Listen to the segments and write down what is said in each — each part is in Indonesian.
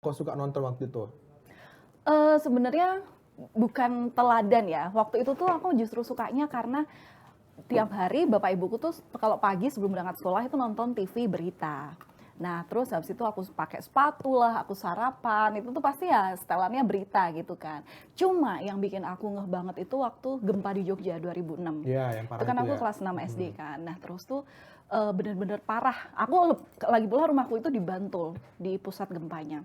Kok suka nonton waktu itu? Sebenarnya bukan teladan ya, waktu itu tuh aku justru sukanya karena tiap hari bapak ibuku tuh kalau pagi sebelum berangkat sekolah itu nonton TV berita. Nah terus habis itu aku pakai sepatu lah, aku sarapan, itu tuh pasti ya setelannya berita gitu kan. Cuma yang bikin aku ngeh banget itu waktu gempa di Jogja 2006. Iya, yang Itu parah kan itu aku ya? kelas 6 SD Mhm. kan. Nah terus tuh bener-bener parah. Aku lagi pula rumahku itu di Bantul, di pusat gempanya,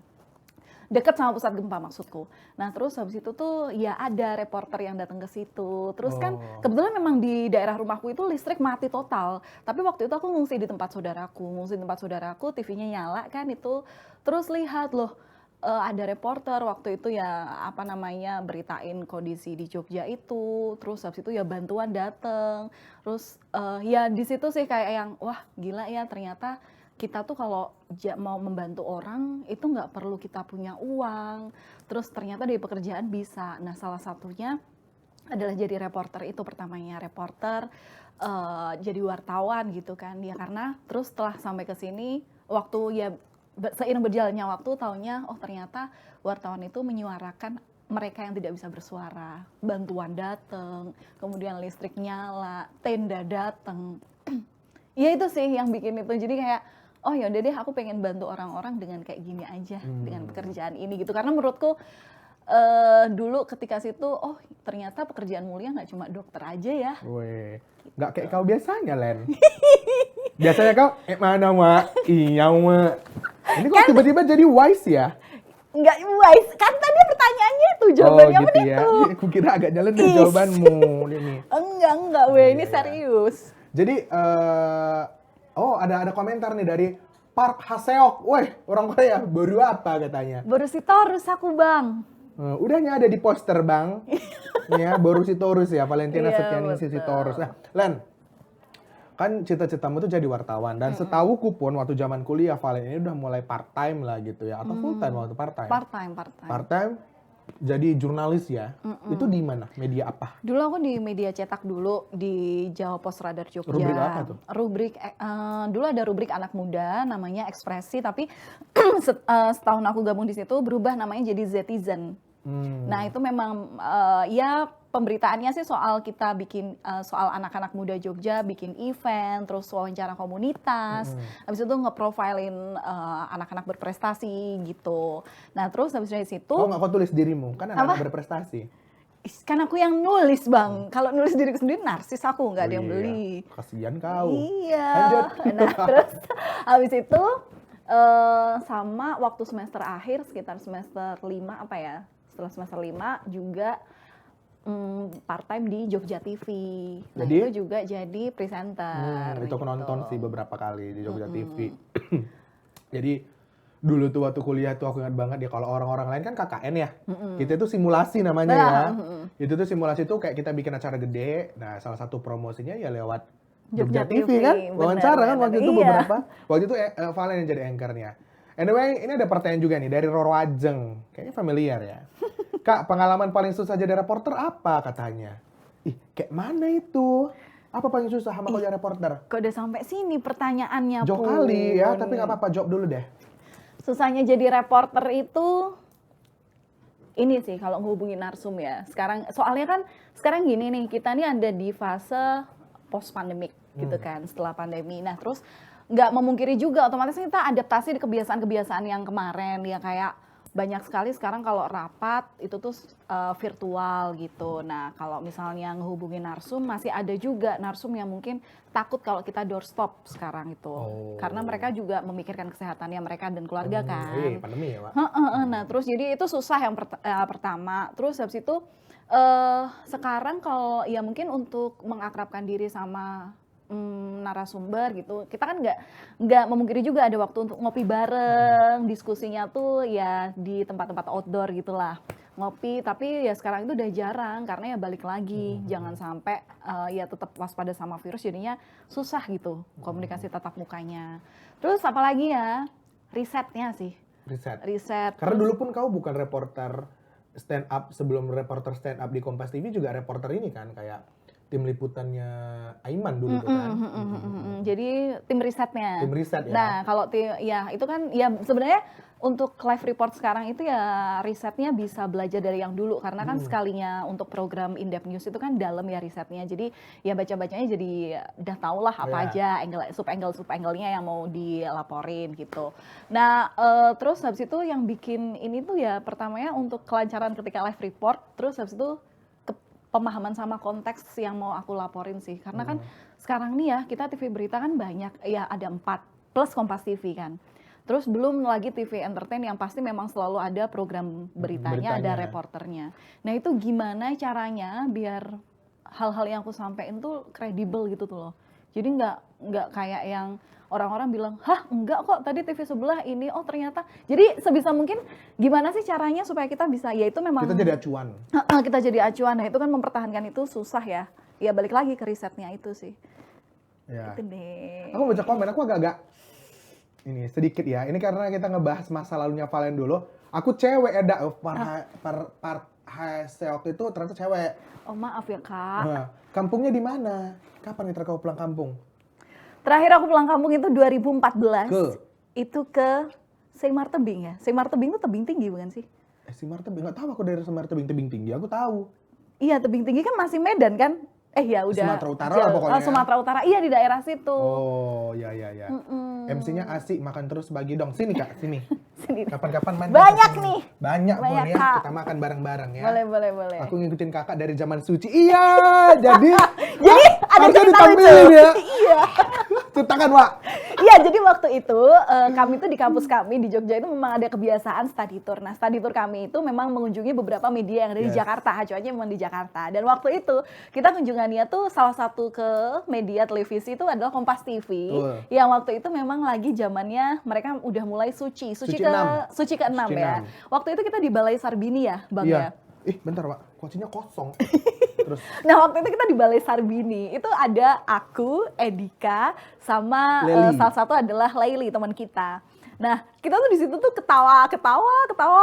deket sama pusat gempa maksudku. Nah terus habis itu tuh ya ada reporter yang datang ke situ. Terus kan Oh. kebetulan memang di daerah rumahku itu listrik mati total. Tapi waktu itu aku ngungsi di tempat saudaraku, TV-nya nyala kan itu. Terus lihat loh, ada reporter waktu itu ya apa namanya beritain kondisi di Jogja itu. Terus habis itu ya bantuan dateng. Terus ya di situ sih kayak yang wah gila ya ternyata kita tuh kalau mau membantu orang itu nggak perlu kita punya uang, terus ternyata dari pekerjaan bisa. Nah salah satunya adalah jadi reporter itu pertamanya, reporter, jadi wartawan gitu kan. Ya karena terus setelah sampai ke sini, waktu ya seiring berjalannya waktu taunya, oh ternyata wartawan itu menyuarakan mereka yang tidak bisa bersuara. Bantuan dateng, kemudian listrik nyala, tenda dateng. Ya itu sih yang bikin itu, jadi kayak, oh ya udah deh aku pengen bantu orang-orang dengan kayak gini aja, dengan pekerjaan ini gitu. Karena menurutku, dulu ketika situ, oh ternyata pekerjaan mulia nggak cuma dokter aja ya, Weh, nggak kayak gitu. kau biasanya, Len. Biasanya kau, mana, Mak? Iya, Mak. Ini kok Kan tiba-tiba jadi wise ya? nggak wise, kan tadi pertanyaannya itu, Oh, jawabannya apa gitu ya. itu? Aku kira agak jalan deh Is, jawabanmu. Ini. enggak Iya, weh, iya, ini iya. serius. Jadi, oh ada komentar nih dari Park Haseok. Weh, orang Korea. Baru apa katanya? Baru si Taurus aku bang. Udahnya ada di poster, Bang. Nih ya, Borusitorus ya, Valentina Iya Setianingsih Sitorus. betul. Nah, Len, kan cita-citamu tuh jadi wartawan. Dan setahuku pun waktu zaman kuliah, Valen ini udah mulai part-time lah gitu ya. Atau full-time waktu part-time. Part time, part time. Part-time jadi jurnalis ya. Itu di mana? Media apa? Dulu aku di media cetak dulu di Jawa Pos Radar Rubrik apa Jogja. tuh? Dulu ada rubrik anak muda namanya Ekspresi, tapi setahun aku gabung di situ berubah namanya jadi Zetizen. Nah itu memang ya pemberitaannya sih soal kita bikin soal anak-anak muda Jogja, bikin event, terus wawancara komunitas, habis itu nge-profilin anak-anak berprestasi gitu. Nah terus habis dari situ, Oh, nggak kau tulis dirimu? Kan anak-anak apa? berprestasi. Kan aku yang nulis bang, kalau nulis diriku sendiri narsis aku, nggak Oh ada yang iya, beli. kasihan kau. Iya, Lanjut. nah terus habis itu sama waktu semester akhir sekitar semester 5 apa ya, setelah semester 5 juga part time di Jogja TV. Nah Jadi? itu juga jadi presenter Itu aku gitu. nonton sih beberapa kali di Jogja TV. Jadi dulu tuh waktu kuliah tuh aku ingat banget ya, kalau orang-orang lain kan KKN ya. Kita tuh simulasi namanya ya. Nah, Itu tuh simulasi tuh kayak kita bikin acara gede. Nah, salah satu promosinya ya lewat Jogja Jogja TV TV, kan. Wawancara kan benar-benar. waktu itu Iya. beberapa. Waktu itu Valen yang jadi anchornya. Anyway, ini ada pertanyaan juga nih dari Roro Ajeng. Kayaknya familiar ya. Kak, pengalaman paling susah jadi reporter apa katanya? Ih, kayak mana itu? Apa paling susah sama kau jadi reporter? Kok udah sampai sini pertanyaannya Jawab pun. kali ya, tapi nggak apa-apa, jawab dulu deh. Susahnya jadi reporter itu ini sih kalau ngehubungin narsum ya. Sekarang soalnya kan sekarang gini nih, kita nih ada di fase post pandemic gitu kan, setelah pandemi. Nah, terus nggak memungkiri juga otomatis kita adaptasi di kebiasaan-kebiasaan yang kemarin ya, kayak banyak sekali sekarang kalau rapat itu tuh virtual gitu. Nah, kalau misalnya ngehubungin narsum masih ada juga narsum yang mungkin takut kalau kita doorstop sekarang itu. Oh. Karena mereka juga memikirkan kesehatannya mereka dan keluarga kan. Pandemi ya, Pak. Nah terus jadi itu susah yang pertama. Terus habis itu sekarang kalau ya mungkin untuk mengakrabkan diri sama narasumber gitu, kita kan nggak memungkiri juga ada waktu untuk ngopi bareng, diskusinya tuh ya di tempat-tempat outdoor gitulah, ngopi. Tapi ya sekarang itu udah jarang karena ya balik lagi, jangan sampai ya tetap waspada sama virus, jadinya susah gitu komunikasi tatap mukanya. Terus apalagi ya, risetnya sih. Riset. Karena Terus dulu pun kau bukan reporter stand up, sebelum reporter stand up di Kompas TV juga reporter ini kan, kayak tim liputannya Aiman dulu tuh kan. Jadi tim risetnya. Tim riset ya. Nah, kalau ya itu kan ya sebenarnya untuk live report sekarang itu ya risetnya bisa belajar dari yang dulu karena kan sekalinya untuk program in-depth news itu kan dalam ya risetnya. Jadi ya baca-bacanya jadi udah tau lah apa aja sub-angle-nya yang mau dilaporin gitu. Nah, terus habis itu yang bikin ini tuh ya pertamanya untuk kelancaran ketika live report, terus habis itu pemahaman sama konteks yang mau aku laporin sih. Karena kan sekarang nih ya kita TV berita kan banyak, ya ada 4 plus Kompas TV kan. Terus belum lagi TV entertain yang pasti memang selalu ada program beritanya, ada reporternya. Nah itu gimana caranya biar hal-hal yang aku sampaikan tuh kredibel gitu tuh loh. Jadi nggak kayak yang orang-orang bilang, hah enggak kok tadi TV sebelah ini, oh ternyata. Jadi sebisa mungkin gimana sih caranya supaya kita bisa, ya itu memang. Kita jadi acuan. Kita jadi acuan, nah itu kan mempertahankan itu susah ya. Ya balik lagi ke risetnya itu sih. Ya. Itu deh. Aku baca komen, aku agak-agak ini sedikit ya. Ini karena kita ngebahas masa lalunya Valen dulu. Aku cewek ya, waktu itu ternyata cewek. Oh maaf ya kak. Nah, kampungnya di mana? Kapan nih terakhir kau pulang kampung? Terakhir aku pulang kampung itu 2014. Itu ke Semar Tebing ya. Semar Tebing itu tebing tinggi bukan sih? Semar Tebing, nggak tahu aku dari Semar Tebing tinggi. Aku tahu. Iya tebing tinggi kan masih Medan kan? Ya udah. Sumatera Utara lah pokoknya. Sumatera Utara, iya di daerah situ. Oh, ya. MC-nya asik, makan terus bagi dong. Sini kak, sini. Sini. Kapan-kapan main. Banyak nih. Banyak boleh ya, Kak. kita makan bareng-bareng ya. Boleh. Aku ngikutin kakak dari zaman suci. Iya, jadi ada harusnya cerita lucu. ditampilin ya. Iya. Ceritakan, Wak. Iya, jadi waktu itu kami tuh di kampus kami di Jogja itu memang ada kebiasaan study tour. Nah, study tour kami itu memang mengunjungi beberapa media yang ada di Jakarta. Acuannya memang di Jakarta. Dan waktu itu kita kunjungannya tuh salah satu ke media televisi itu adalah Kompas TV. Yang waktu itu memang lagi zamannya mereka udah mulai suci ke-6 ya. Waktu itu kita di Balai Sarbini ya, Bang ya. Bentar, Pak. Kuncinya kosong. Terus. Nah, waktu itu kita di Balai Sarbini. Itu ada aku, Edika, sama salah satu adalah Laili, teman kita. Nah, kita tuh di situ tuh ketawa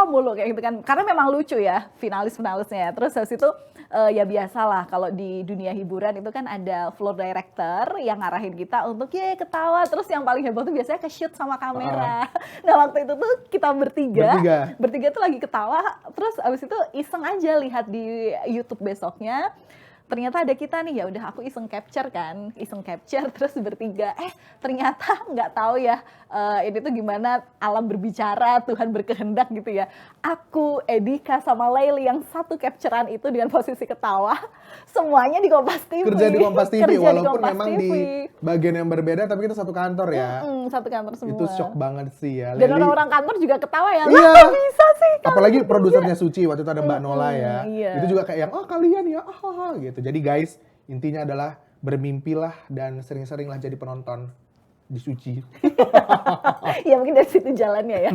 mulu kayak gitu kan. Karena memang lucu ya finalisnya. Terus habis itu ya biasalah kalau di dunia hiburan itu kan ada floor director yang ngarahin kita untuk ketawa. Terus yang paling heboh tuh biasanya ke-shoot sama kamera. Nah, waktu itu tuh kita bertiga tuh lagi ketawa. Terus habis itu iseng aja lihat di YouTube besoknya. Ternyata ada kita nih, ya udah aku iseng capture terus bertiga. Ternyata nggak tahu ya ini tuh gimana alam berbicara, Tuhan berkehendak gitu ya. Aku, Edika sama Laili yang satu capturean itu dengan posisi ketawa, semuanya di Kompas TV. Kerja di Kompas TV walaupun memang di bagian yang berbeda tapi kita satu kantor ya. Satu kantor semua. Itu shock banget sih ya. Dan orang-orang kantor juga ketawa ya. Iya. Lah bisa sih. Apalagi produsernya Suci waktu itu ada Mbak Nola ya. Iya. Itu juga kayak yang kalian ya gitu. Jadi guys, intinya adalah bermimpilah dan sering-seringlah jadi penonton di Suci. Ya mungkin dari situ jalannya ya.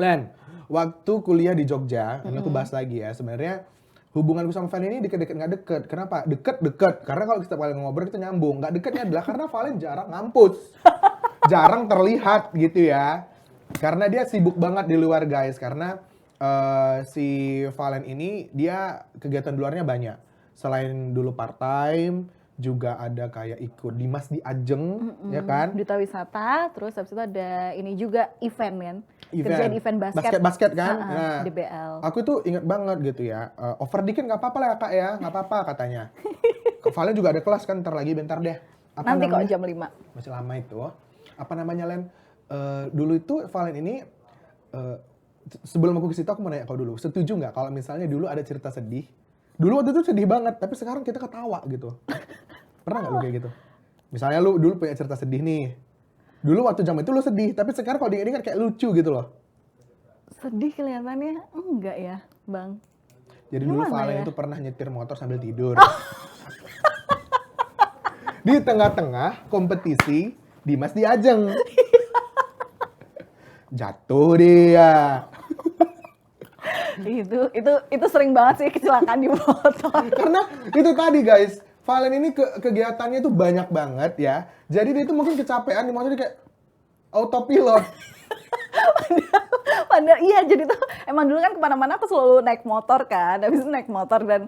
Len, waktu kuliah di Jogja, ini aku bahas lagi ya. Sebenarnya hubunganku sama Valen ini deket-deket nggak deket. Kenapa? Deket. Karena kalau kita paling ngobrol kita nyambung. Nggak deketnya adalah karena Valen jarang ngampus. Jarang terlihat gitu ya. Karena dia sibuk banget di luar guys. Karena si Valen ini dia kegiatan di luarnya banyak. Selain dulu part time, juga ada kayak ikut Dimas di Ajeng, ya kan? Duta wisata, terus habis itu ada ini juga event kan? Kerjain event basket. Basket kan? Nah, DBL. Aku tuh inget banget gitu ya, over dikit nggak apa-apa lah ya kak ya, nggak apa-apa katanya. Valen juga ada kelas kan, bentar deh. Apa Nanti namanya? kok jam 5. Masih lama itu. Apa namanya Len? Dulu itu Valen ini, sebelum aku ke situ aku mau nanya kau dulu, setuju nggak kalau misalnya dulu ada cerita sedih? Dulu waktu itu sedih banget, tapi sekarang kita ketawa gitu. Pernah nggak lu kayak gitu? Misalnya lu dulu punya cerita sedih nih. Dulu waktu zaman itu lu sedih, tapi sekarang kalau diingat kayak lucu gitu loh. Sedih kelihatannya enggak ya, Bang? Jadi dulu Valen itu pernah nyetir motor sambil tidur. Di tengah-tengah kompetisi, Dimas di Ajeng. Jatuh dia. Itu sering banget sih kecelakaan di motor. Karena itu tadi guys, Valen ini kegiatannya tuh banyak banget ya. Jadi dia tuh mungkin kecapean di motor, dia kayak autopilot. Padahal iya, jadi tuh emang dulu kan kemana-mana aku selalu naik motor kan, habis itu naik motor dan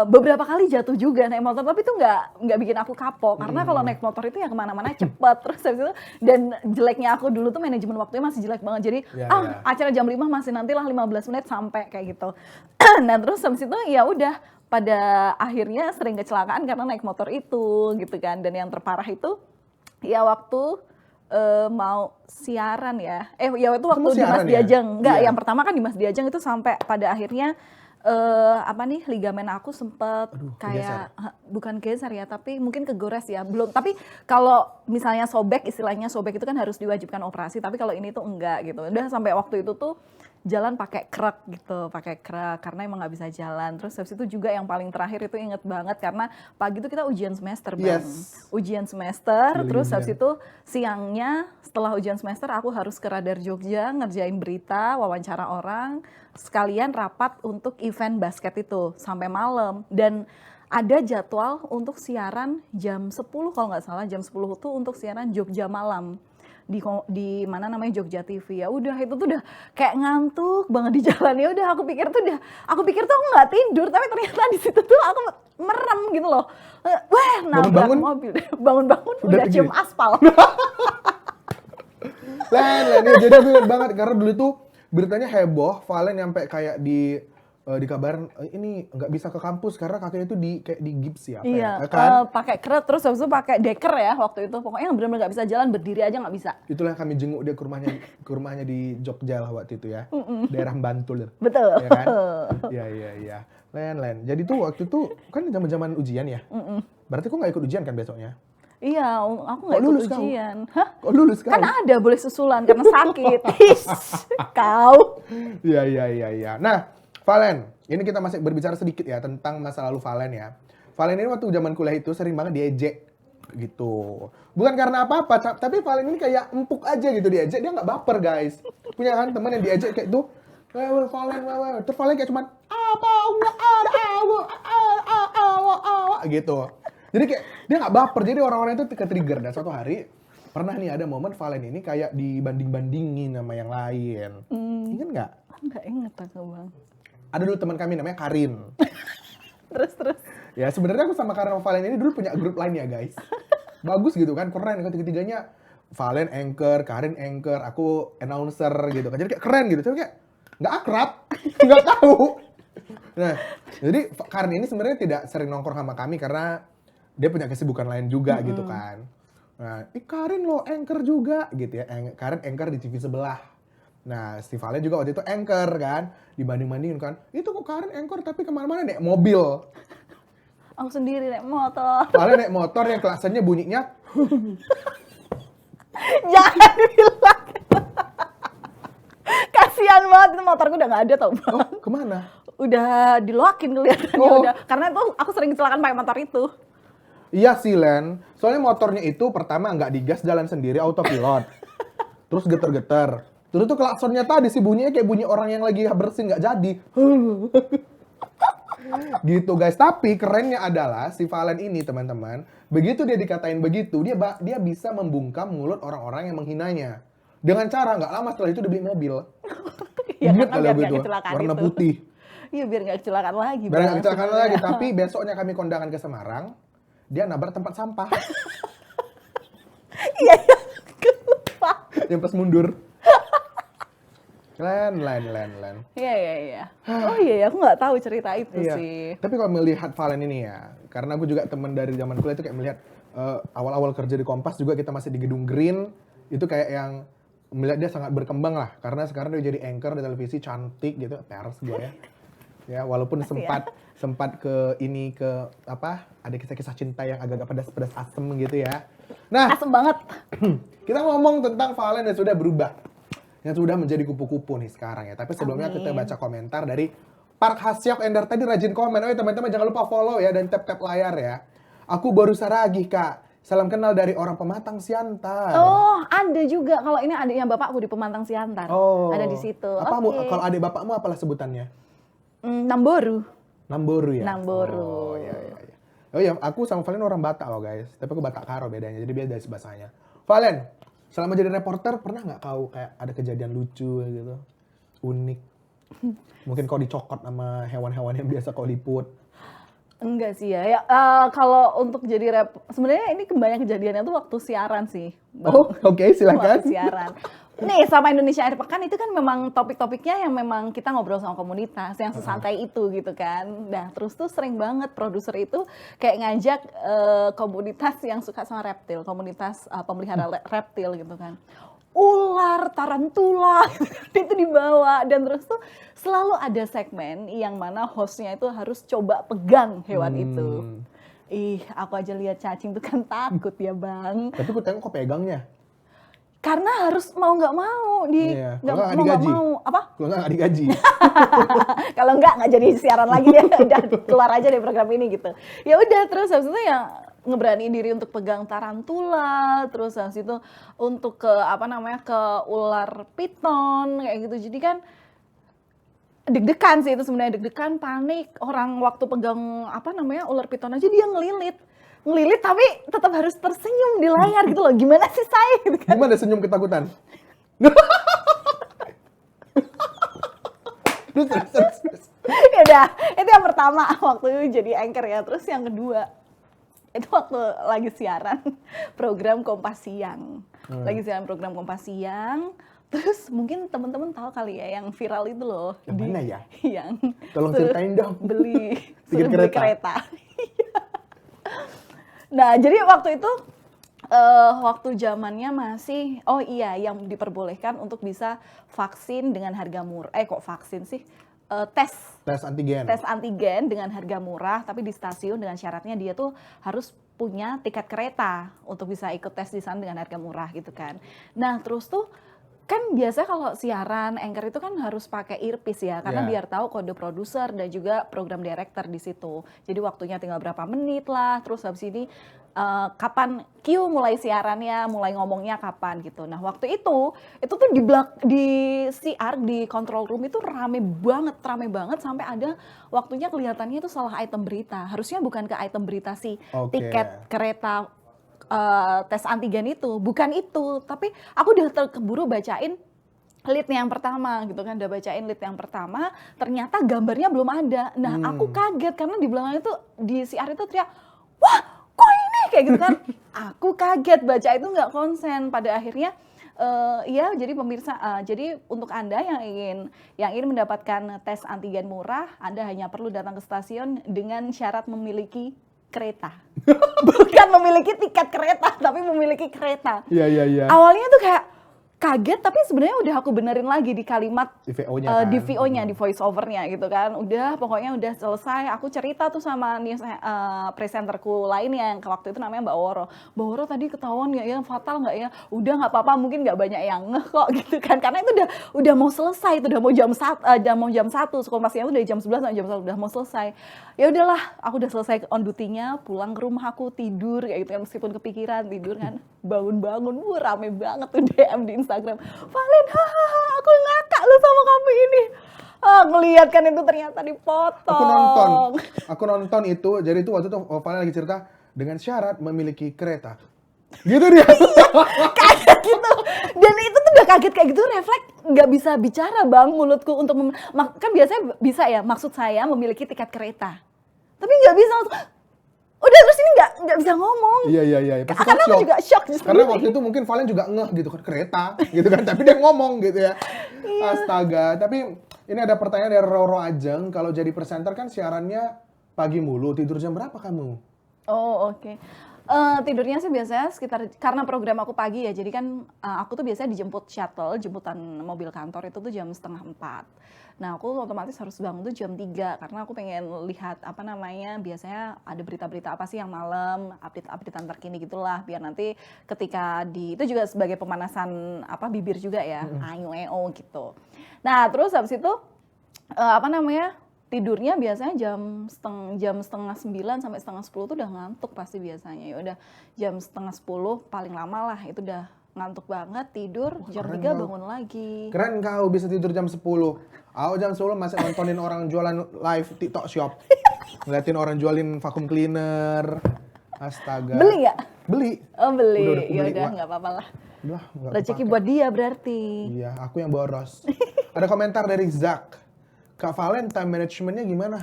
beberapa kali jatuh juga naik motor, tapi itu nggak bikin aku kapok karena kalau naik motor itu ya kemana-mana cepet. Terus habis itu, dan jeleknya aku dulu tuh manajemen waktunya masih jelek banget, jadi acara jam 5 masih nantilah 15 menit sampai kayak gitu. Nah terus habis itu ya udah, pada akhirnya sering kecelakaan karena naik motor itu gitu kan. Dan yang terparah itu ya waktu mau siaran ya. Ya itu waktu di Mas Diajeng. Enggak, yang pertama kan di Mas Diajeng itu sampai pada akhirnya ligamen aku sempet kayak bukan geser ya, tapi mungkin kegores ya. Belum, tapi kalau misalnya sobek, istilahnya sobek itu kan harus diwajibkan operasi, tapi kalau ini tuh enggak gitu. Udah sampai waktu itu tuh jalan pakai krek gitu, karena emang nggak bisa jalan. Terus habis itu juga yang paling terakhir itu inget banget karena pagi itu kita ujian semester Bang. Ujian semester, terus habis itu siangnya setelah ujian semester aku harus ke Radar Jogja ngerjain berita, wawancara orang, sekalian rapat untuk event basket itu sampai malam. Dan ada jadwal untuk siaran jam 10 kalau nggak salah, jam 10 itu untuk siaran Jogja malam. Di mana namanya Jogja TV. Ya udah itu tuh udah kayak ngantuk banget di jalan. Ya udah aku pikir tuh aku nggak tidur, tapi ternyata di situ tuh aku merem gitu loh. Wah, nabrak mobil. Bangun-bangun udah cium aspal. Len, jadi aku ingat banget karena dulu tuh beritanya heboh, Valen nyampe kayak dikabarin ini nggak bisa ke kampus karena kakinya itu kayak di gips ya. Iya, kan? Pakai kret, terus habis itu pakai deker ya waktu itu. Pokoknya benar-benar nggak bisa jalan, berdiri aja nggak bisa. Itulah kami jenguk dia ke rumahnya di Jogja lah waktu itu ya. Daerah Bantul. Betul. Ya kan? Iya. Len. Jadi tuh waktu itu kan zaman-zaman ujian ya. Berarti kok nggak ikut ujian kan besoknya? Iya, aku nggak ikut ujian. Hah? Kok lulus kau? Kan ada boleh susulan karena sakit. Kau. Iya. Nah, Valen, ini kita masih berbicara sedikit ya tentang masa lalu Valen ya. Valen ini waktu zaman kuliah itu sering banget diejek gitu. Bukan karena apa-apa, tapi Valen ini kayak empuk aja gitu diejek, dia nggak baper guys. Punya kan teman yang diejek kayak tuh, Valen, terus Valen kayak cuman apa enggak ada gitu. Jadi kayak dia nggak baper, jadi orang-orang itu ke-trigger. Dan suatu hari pernah nih ada momen Valen ini kayak dibanding-bandingin sama yang lain. Ingat nggak? Nggak inget aku Bang. Ada dulu teman kami namanya Karin. Terus. Ya sebenarnya aku sama Karin sama Valen ini dulu punya grup lain ya guys. Bagus gitu kan, keren. Ketiga-tiganya Valen anchor, Karin anchor, aku announcer gitu kan. Jadi kayak keren gitu. Tapi kayak nggak akrab, nggak tahu. Nah, jadi Karin ini sebenarnya tidak sering nongkrong sama kami karena dia punya kesibukan lain juga gitu kan. Nah, Karin lo anchor juga gitu ya. Karin anchor di TV sebelah. Nah, si Valen juga waktu itu anchor kan, dibanding-bandingin kan. Itu kok Karin anchor tapi kemana-mana naik mobil. Aku sendiri naik motor. Valen naik motor yang klaksonnya bunyinya. Jangan bilang. Kasian banget, itu motorku udah nggak ada tau Bang. Oh, kemana? Udah diloakin kelihatannya udah. Karena tuh aku sering kecelakaan pakai motor itu. Iya sih Len, soalnya motornya itu pertama nggak digas jalan sendiri autopilot. Terus geter-geter. Terus tuh klaksonnya tadi sih bunyinya kayak bunyi orang yang lagi bersin nggak jadi. Gitu guys. Tapi kerennya adalah si Valen ini teman-teman, begitu dia dikatain begitu, dia bisa membungkam mulut orang-orang yang menghinanya. Dengan cara nggak lama setelah itu dia beli mobil. Ya, Ingat biar nggak kecelakaan warna itu. putih. Iya biar nggak kecelakaan lagi. Biar nggak kecelakaan lagi. Tapi besoknya kami kondangan ke Semarang, dia nabrak tempat sampah. Iya. Lupa. Yang pas mundur. Len. Iya. Oh iya, aku nggak tahu cerita itu sih. Tapi kalau melihat Valen ini ya, karena aku juga teman dari zaman kuliah itu kayak melihat awal-awal kerja di Kompas juga kita masih di gedung Green, itu kayak yang melihat dia sangat berkembang lah, karena sekarang dia jadi anchor di televisi, cantik gitu, pers gue ya. Ya walaupun sempat ada kisah-kisah cinta yang agak-agak pedas-pedas asem gitu ya. Nah, asem banget. Kita ngomong tentang Valen yang sudah berubah. Yang sudah menjadi kupu-kupu nih sekarang ya. Tapi sebelumnya kita baca komentar dari Park Hasyaf Ender tadi rajin komen. Oh ya teman-teman jangan lupa follow ya dan tap-tap layar ya. Aku baru saragih Kak. Salam kenal dari orang Pematang Siantar. Oh, ada juga. Kalau ini adiknya bapakku di Pematang Siantar. Oh. Ada di situ. Kalau adik bapakmu apalah sebutannya? Namboru ya? Namboru. Oh iya. Oh iya, aku sama Valen orang Batak loh guys. Tapi aku Batak Karo bedanya. Jadi beda bahasanya. Valen, Selama jadi reporter pernah nggak kau kayak ada kejadian lucu gitu, unik? Mungkin kau dicokot sama hewan-hewan yang biasa kau liput. Enggak sih ya. Ya, kalau untuk jadi sebenarnya ini kebanyakan kejadiannya tuh waktu siaran sih, Bang. Oh, oke, silakan. Waktu siaran. Nih, sama Indonesia Akhir Pekan itu kan memang topik-topiknya yang memang kita ngobrol sama komunitas, yang sesantai itu gitu kan. Nah, terus tuh sering banget produser itu kayak ngajak komunitas yang suka sama reptil, komunitas pemelihara reptil gitu kan. Ular, tarantula, itu dibawa, dan terus tuh selalu ada segmen yang mana hostnya itu harus coba pegang hewan itu. Ih, aku aja lihat cacing tuh kan takut ya Bang. Tapi ku tengok kok pegangnya. Karena harus mau nggak mau Iya. Kalau nggak mau digaji. apa? Kalau nggak digaji. Kalau nggak jadi siaran lagi deh, udah keluar aja dari program ini gitu. Ya udah, terus habis itu ya ngeberaniin diri untuk pegang tarantula, terus habis itu untuk ke ke ular piton kayak gitu. Jadi kan deg-degan sih itu sebenarnya, deg-degan, panik. Orang waktu pegang ular piton aja dia ngelilit tapi tetap harus tersenyum di layar gitu loh. Gimana sih saya gitu kan. Gimana senyum ketakutan? Terus. Ya udah, itu yang pertama waktu jadi anchor ya. Terus yang kedua, itu waktu lagi siaran program Kompas Siang. Lagi siaran program Kompas Siang. Terus mungkin teman-teman tahu kali ya yang viral itu loh. Yang mana ya? Yang Tolong ceritain dong. Beli Tiket beli kereta. Nah, jadi waktu itu waktu zamannya masih, oh iya, yang diperbolehkan untuk bisa vaksin dengan harga murah. Kok vaksin sih? Tes antigen dengan harga murah, tapi di stasiun dengan syaratnya dia tuh harus punya tiket kereta untuk bisa ikut tes di sana dengan harga murah gitu kan. Nah, terus tuh kan biasa kalau siaran anchor itu kan harus pakai earpiece ya, karena biar tahu kode produser dan juga program director di situ. Jadi waktunya tinggal berapa menit lah, terus habis ini kapan cue mulai siarannya, mulai ngomongnya kapan gitu. Nah, waktu itu tuh di CR di control room itu rame banget sampai ada waktunya kelihatannya itu salah item berita. Harusnya bukan ke item berita si tiket kereta tes antigen itu, bukan itu, tapi aku udah keburu bacain lead yang pertama gitu kan, udah bacain lead yang pertama, ternyata gambarnya belum ada. Nah, aku kaget karena di belakang itu di CR itu teriak, wah kok ini kayak gitu kan. Aku kaget, baca itu nggak konsen. Pada akhirnya iya, jadi pemirsa, jadi untuk Anda yang ingin mendapatkan tes antigen murah, Anda hanya perlu datang ke stasiun dengan syarat memiliki kereta. Bukan memiliki tiket kereta, tapi memiliki kereta. Iya. Awalnya tuh kayak kaget, tapi sebenarnya udah aku benerin lagi di kalimat di VO-nya kan? di VO-nya, di voice over-nya gitu kan. Udah, pokoknya udah selesai. Aku cerita tuh sama news presenterku lainnya yang waktu itu namanya Mbak Woro. Mbak Woro tadi ketahuan nggak ya, fatal nggak ya? Udah nggak apa-apa, mungkin nggak banyak yang ngeh kok gitu kan. Karena itu udah mau selesai, itu udah mau jam 1, Kompasnya udah jam 11 sampai jam 1 udah mau selesai. Ya udahlah, aku udah selesai on duty-nya, pulang ke rumah aku tidur kayak gitu kan, meskipun kepikiran tidur kan. Bangun-bangun, rame banget tuh DM di Instagram. Valen, hahaha, aku ngakak lu sama kamu ini. Ngeliat kan itu ternyata dipotong. Aku nonton itu, jadi itu waktu itu Valen lagi cerita dengan syarat memiliki kereta. Gitu dia. Kayak gitu. Dan itu tuh udah kaget kayak gitu, refleks nggak bisa bicara Bang, mulutku untuk kan biasanya bisa ya, maksud saya memiliki tiket kereta. Tapi nggak bisa. Udah, terus ini nggak bisa ngomong. Iya. Karena aku juga shock justru. Karena waktu itu mungkin Valen juga ngeh gitu kan, kereta gitu kan, tapi dia ngomong gitu ya. Astaga, tapi ini ada pertanyaan dari Roro Ajeng, kalau jadi presenter kan siarannya pagi mulu, tidur jam berapa kamu? Oh, oke. Tidurnya sih biasanya sekitar, karena program aku pagi ya, jadi kan aku tuh biasanya dijemput shuttle, jemputan mobil kantor itu tuh jam 3:30. Nah, aku otomatis harus bangun tuh jam 3 karena aku pengen lihat biasanya ada berita-berita apa sih yang malam, update-updatean terkini gitulah, biar nanti ketika itu juga sebagai pemanasan bibir juga ya, ayo gitu. Nah, terus habis itu tidurnya biasanya jam setengah 9 sampai setengah 10 tuh udah ngantuk pasti biasanya. Ya udah jam setengah 10 paling lama lah itu udah ngantuk banget, tidur. Jam 3 bangun lagi. Keren kau bisa tidur jam 10. Aku jam 10 masih nontonin orang jualan live TikTok shop. Ngeliatin orang jualin vacuum cleaner. Astaga. Beli nggak? Beli. Oh, beli. Udah Ya udah, nggak apa-apa lah. Lah, nggak Rezeki kepake. buat dia berarti. Iya, aku yang boros. Ada komentar dari Zak. Kak Valen, time managementnya gimana?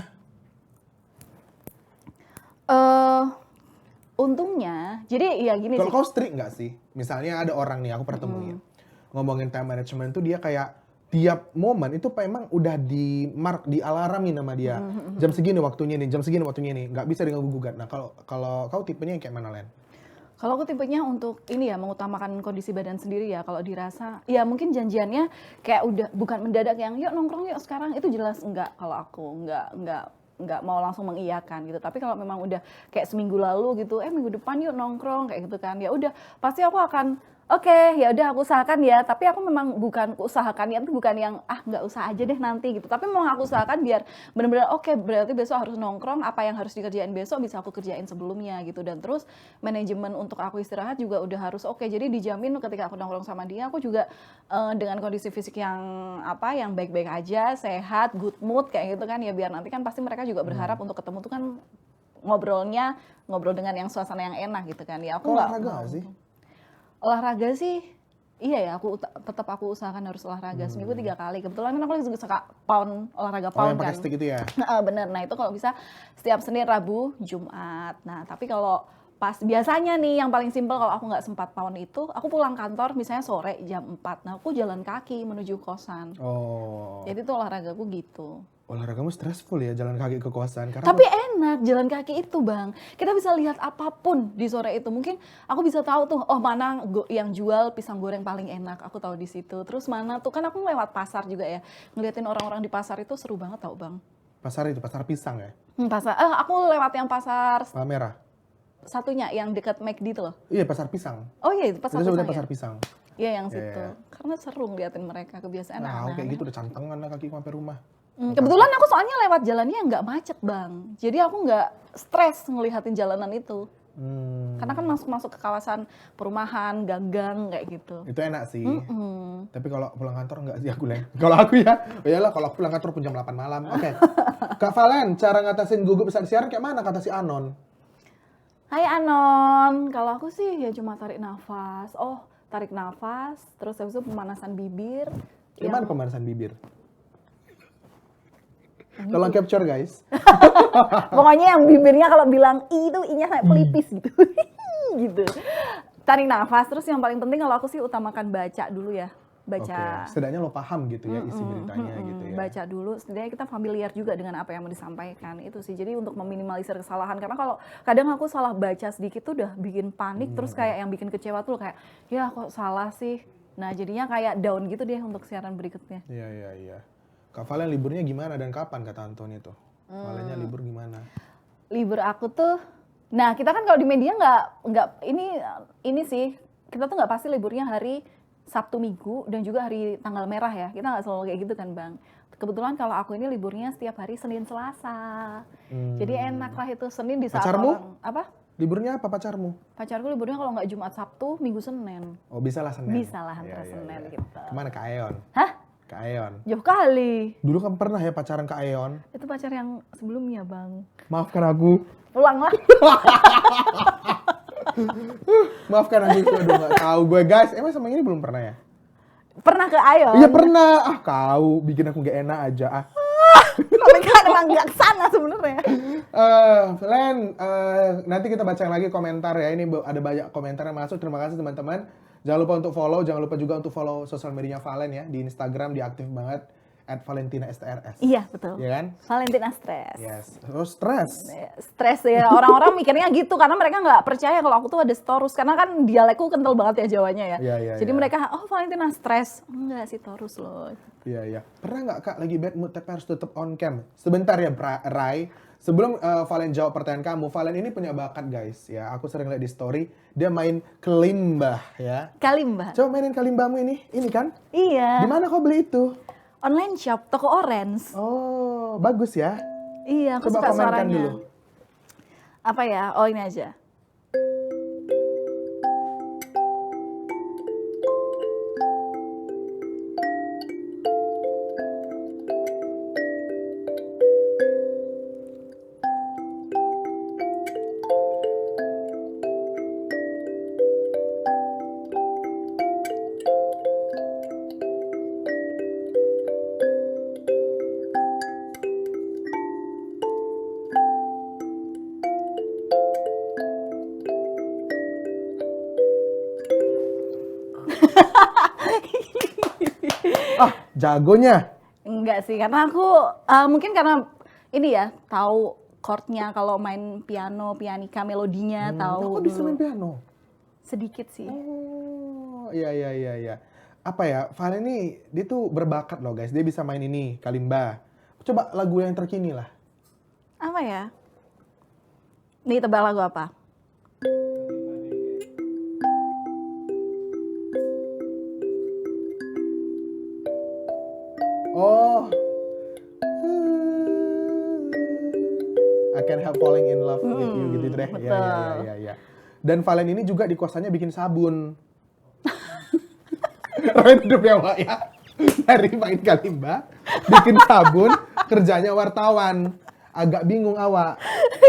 eh Untungnya, jadi ya gini Kalau sih. kau strict nggak sih? Misalnya ada orang nih, aku pernah temuin. Ngomongin time management tuh dia kayak tiap momen itu memang udah di mark, di alaramin sama dia. Jam segini waktunya nih, jam segini waktunya nih. Nggak bisa diganggu gugat. Nah, kalau kau tipenya yang kayak mana, Len? Kalau aku tipenya untuk ini ya, mengutamakan kondisi badan sendiri ya. Kalau dirasa, ya mungkin janjiannya kayak udah bukan mendadak yang yuk nongkrong yuk sekarang, itu jelas enggak. Kalau aku enggak mau langsung mengiyakan gitu. Tapi kalau memang udah kayak seminggu lalu gitu, minggu depan yuk nongkrong kayak gitu kan, ya udah pasti aku akan oke, ya udah aku usahakan ya. Tapi aku memang bukan usahakan ya, itu bukan yang nggak usah aja deh nanti gitu. Tapi memang aku usahakan biar benar-benar oke, berarti besok harus nongkrong, apa yang harus dikerjain besok bisa aku kerjain sebelumnya gitu. Dan terus manajemen untuk aku istirahat juga udah harus oke. Jadi dijamin ketika aku nongkrong sama dia, aku juga dengan kondisi fisik yang yang baik-baik aja, sehat, good mood kayak gitu kan ya, biar nanti kan pasti mereka juga berharap untuk ketemu tuh kan ngobrol dengan yang suasana yang enak gitu kan ya. Aku Kau nggak olahraga mau nggak sih? olahraga sih. Iya ya, tetap aku usahakan harus olahraga seminggu 3 kali. Kebetulan kan aku lagi suka pound, olahraga Oh, yang pound pakai kan. stick itu ya? Bener, nah itu kalau bisa setiap Senin, Rabu, Jumat. Nah tapi kalau pas biasanya nih yang paling simpel kalau aku nggak sempat pound itu, aku pulang kantor misalnya sore jam 4. Nah aku jalan kaki menuju kosan. Oh, Jadi tuh olahragaku gitu. olahragamu stressful ya jalan kaki ke kosan. Karena Tapi enak jalan kaki itu bang. Kita bisa lihat apapun di sore itu. Mungkin aku bisa tahu tuh, oh mana yang jual pisang goreng paling enak. Aku tahu di situ. Terus mana tuh, kan aku lewat pasar juga ya. Ngeliatin orang-orang di pasar itu seru banget tau bang. pasar itu, pasar pisang ya? Aku lewat yang pasar Palmerah. satunya yang dekat McD itu loh. Iya, pasar pisang. Oh iya itu pasar Itu sebutnya pisang ya? pasar pisang. Iya yang Iya, situ. iya. Karena seru ngeliatin mereka, kebiasaan Nah, aku kayak anak-anak. gitu udah cantengan lah kakiku sampai rumah. Kebetulan aku soalnya lewat jalannya nggak macet bang. Jadi aku nggak stres ngelihatin jalanan itu. Karena kan masuk ke kawasan perumahan, gang-gang kayak gitu. Itu enak sih. Tapi kalau pulang kantor enggak sih aku, Len. Kalau aku ya, iyalah kalau aku pulang kantor pun jam 8 malam. Oke. Kak Valen, cara ngatasin gugup saat siaran kayak mana kata si Anon? Hai Anon, kalau aku sih ya cuma tarik nafas. Tarik nafas, terus habis itu pemanasan bibir. Gimana pemanasan bibir? Tolong capture guys. Pokoknya yang bibirnya kalau bilang I itu I-nya kayak pelipis gitu. Gitu. Tarik nafas, terus yang paling penting kalau aku sih utamakan baca dulu ya. Baca. Oke, setidaknya lo paham gitu ya isi beritanya gitu ya. Baca dulu, setidaknya kita familiar juga dengan apa yang mau disampaikan itu sih. Jadi untuk meminimalisir kesalahan, karena kalau kadang aku salah baca sedikit tuh udah bikin panik, terus kayak yang bikin kecewa tuh kayak ya kok salah sih. Nah jadinya kayak down gitu deh untuk siaran berikutnya. Iya. Kak Valen liburnya gimana dan kapan kata Antoni tuh? Valennya libur gimana? Libur aku tuh, nah kita kan kalau di media nggak ini sih, kita tuh nggak pasti liburnya hari Sabtu Minggu dan juga hari tanggal merah ya, kita nggak selalu kayak gitu kan bang. Kebetulan kalau aku ini liburnya setiap hari Senin Selasa, jadi enak lah itu Senin di saat Pacarmu? orang apa? Liburnya apa pacarmu? Pacarku liburnya kalau nggak Jumat Sabtu, Minggu Senin. Oh, bisa lah Senin. Bisa lah antara Iya, Senin iya. gitu. Kemana Kak Aeon? Hah? Kak Aeon. Jauh kali. Dulu kan pernah ya pacaran Kak Aeon. Itu pacar yang sebelumnya bang. Maafkan aku. Pulanglah. Maafkan aku, aduh gak tahu gue guys. Emang sama ini belum pernah ya? Pernah ke Ayon? Iya pernah. Kau bikin aku gak enak aja. Tapi kan emang nggak kesana sebenarnya. Len, nanti kita baca lagi komentar ya. Ini ada banyak komentar yang masuk. Terima kasih teman-teman. Jangan lupa untuk follow. Jangan lupa juga untuk follow sosial medianya Valen ya. Di Instagram dia aktif banget. @ValentinaSTRS. Iya betul. Iya kan? Valentina stres. Yes. Terus stres. Stres ya, orang-orang mikirnya gitu karena mereka nggak percaya kalau aku tuh ada Taurus, karena kan dialekku kental banget ya Jawanya ya. Iya, Jadi iya. mereka Valentina stres. Enggak sih, Taurus loh. Iya. Pernah nggak Kak lagi bad mood tapi harus tetap on cam? Sebentar ya Rai. Sebelum Valen jawab pertanyaan kamu, Valen ini punya bakat guys ya. Aku sering lihat di story, dia main kelimbah ya. Kalimba. Coba mainin kalimbahmu ini kan? Iya. Di mana kau beli itu? Online shop toko Orange. Oh, bagus ya. Iya, aku Coba suka komenkan suaranya. dulu. Apa ya? Oh ini aja. Jagonya. Enggak sih, karena aku mungkin karena ini ya, tahu chordnya kalau main piano, pianika, melodinya tahu Kok bisa dulu. main piano? Sedikit sih. Oh, iya. Apa ya, Valen ini dia tuh berbakat loh guys. Dia bisa main ini, kalimba. Coba lagu yang terkini lah. Apa ya? Nih, tebak lagu apa? Oh. I can't help falling in love with you gitu deh. Betul. Iya. Dan Valen ini juga di kosannya bikin sabun. Rakyat hidup ya, Wak ya. Dari main kalimba, bikin sabun, kerjanya wartawan. Agak bingung awak.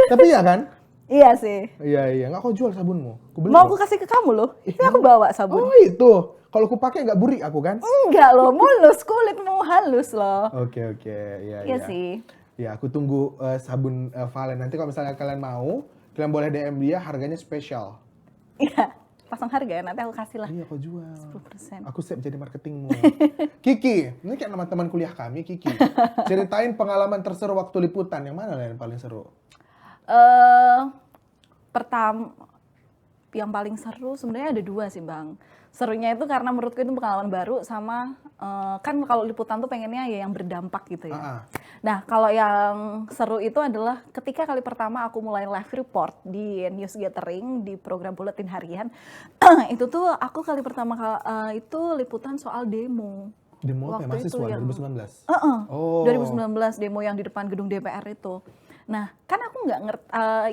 Tapi ya kan? Iya sih. Iya. Nggak kau jual sabunmu? Aku beli Mau loh. aku kasih ke kamu loh. Ini aku bawa sabun. Oh itu. Kalau aku pakai nggak burik aku kan? Enggak loh, mulus, kulitmu halus loh. Oke. Iya. Iya sih. Ya, aku tunggu sabun Valen. Nanti kalau misalnya kalian mau, kalian boleh DM dia, harganya spesial. Iya, pasang harga ya, nanti aku kasih lah Iya, kau jual. 10%. Aku siap jadi marketingmu. Kiki, ini kayak nama teman kuliah kami, Kiki. Ceritain pengalaman terseru waktu liputan. Yang mana yang paling seru? Pertama, yang paling seru sebenarnya ada 2 sih Bang. Serunya itu karena menurutku itu pengalaman baru sama kan kalau liputan tuh pengennya ya yang berdampak gitu ya. Nah kalau yang seru itu adalah ketika kali pertama aku mulai live report di News Gathering di program Buletin Harian. Itu tuh aku kali pertama itu liputan soal demo. Demo apa ya? Waktu itu Mahasiswa yang 2019? Oh. 2019 demo yang di depan gedung DPR itu. Nah, kan aku nggak ngerti,